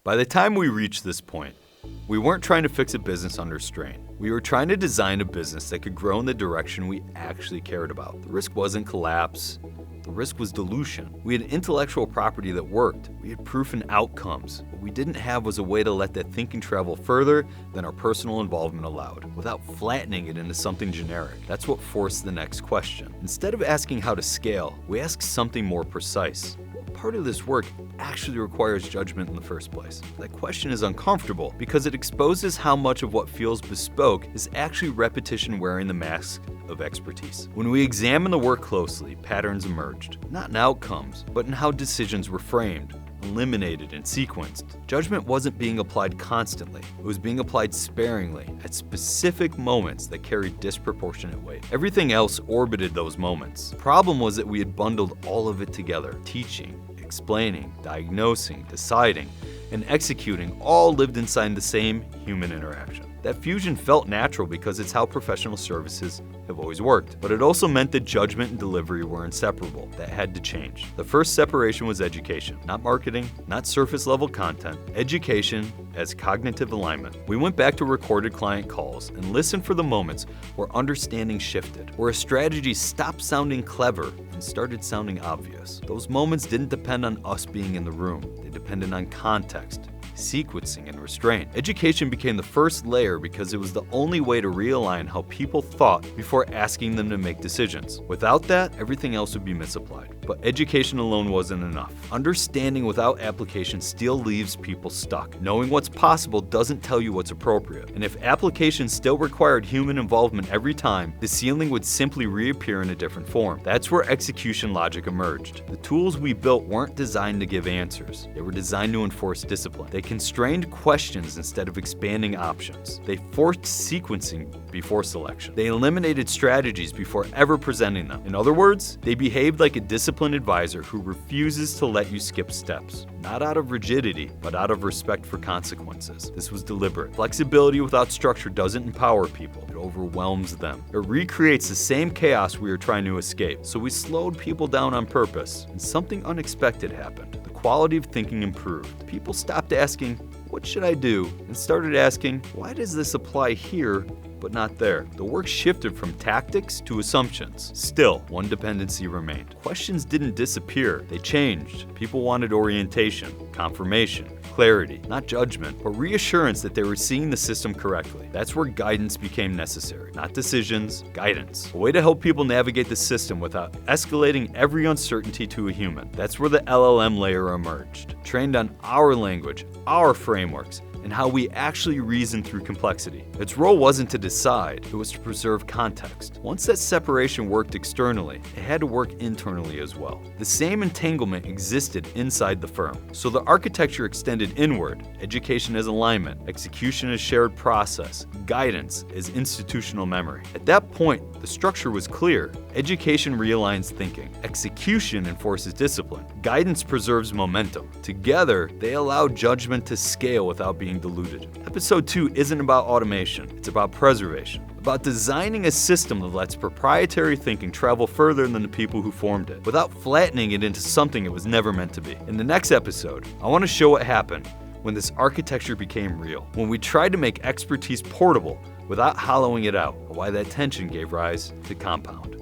By the time we reached this point, we weren't trying to fix a business under strain. We were trying to design a business that could grow in the direction we actually cared about. The risk wasn't collapse. The risk was dilution. We had intellectual property that worked. We had proof and outcomes. What we didn't have was a way to let that thinking travel further than our personal involvement allowed, without flattening it into something generic. That's what forced the next question. Instead of asking how to scale, we asked something more precise. What part of this work actually requires judgment in the first place? That question is uncomfortable because it exposes how much of what feels bespoke is actually repetition wearing the mask of expertise. When we examine the work closely, patterns emerged, not in outcomes, but in how decisions were framed, eliminated, and sequenced. Judgment wasn't being applied constantly. It was being applied sparingly at specific moments that carried disproportionate weight. Everything else orbited those moments. The problem was that we had bundled all of it together. Teaching, explaining, diagnosing, deciding, and executing all lived inside the same human interaction. That fusion felt natural because it's how professional services have always worked. But it also meant that judgment and delivery were inseparable. That had to change. The first separation was education. Not marketing, not surface level content. Education as cognitive alignment. We went back to recorded client calls and listened for the moments where understanding shifted, where a strategy stopped sounding clever and started sounding obvious. Those moments didn't depend on us being in the room. They depended on context, sequencing, and restraint. Education became the first layer because it was the only way to realign how people thought before asking them to make decisions. Without that, everything else would be misapplied. But education alone wasn't enough. Understanding without application still leaves people stuck. Knowing what's possible doesn't tell you what's appropriate. And if application still required human involvement every time, the ceiling would simply reappear in a different form. That's where execution logic emerged. The tools we built weren't designed to give answers. They were designed to enforce discipline. They constrained questions instead of expanding options. They forced sequencing before selection. They eliminated strategies before ever presenting them. In other words, they behaved like a disciplined advisor who refuses to let you skip steps. Not out of rigidity, but out of respect for consequences. This was deliberate. Flexibility without structure doesn't empower people. It overwhelms them. It recreates the same chaos we were trying to escape. So we slowed people down on purpose, and something unexpected happened. The quality of thinking improved. People stopped asking, "What should I do?" and started asking, "Why does this apply here but not there?" The work shifted from tactics to assumptions. Still, one dependency remained. Questions didn't disappear, they changed. People wanted orientation, confirmation, clarity, not judgment, but reassurance that they were seeing the system correctly. That's where guidance became necessary. Not decisions, guidance. A way to help people navigate the system without escalating every uncertainty to a human. That's where the LLM layer emerged. Trained on our language, our frameworks, and how we actually reason through complexity. Its role wasn't to decide, it was to preserve context. Once that separation worked externally, it had to work internally as well. The same entanglement existed inside the firm. So the architecture extended inward, education as alignment, execution as shared process, guidance as institutional memory. At that point, the structure was clear. Education realigns thinking. Execution enforces discipline. Guidance preserves momentum. Together, they allow judgment to scale without being diluted. Episode 2 isn't about automation, it's about preservation. About designing a system that lets proprietary thinking travel further than the people who formed it, without flattening it into something it was never meant to be. In the next episode, I want to show what happened when this architecture became real, when we tried to make expertise portable without hollowing it out, and why that tension gave rise to Compound.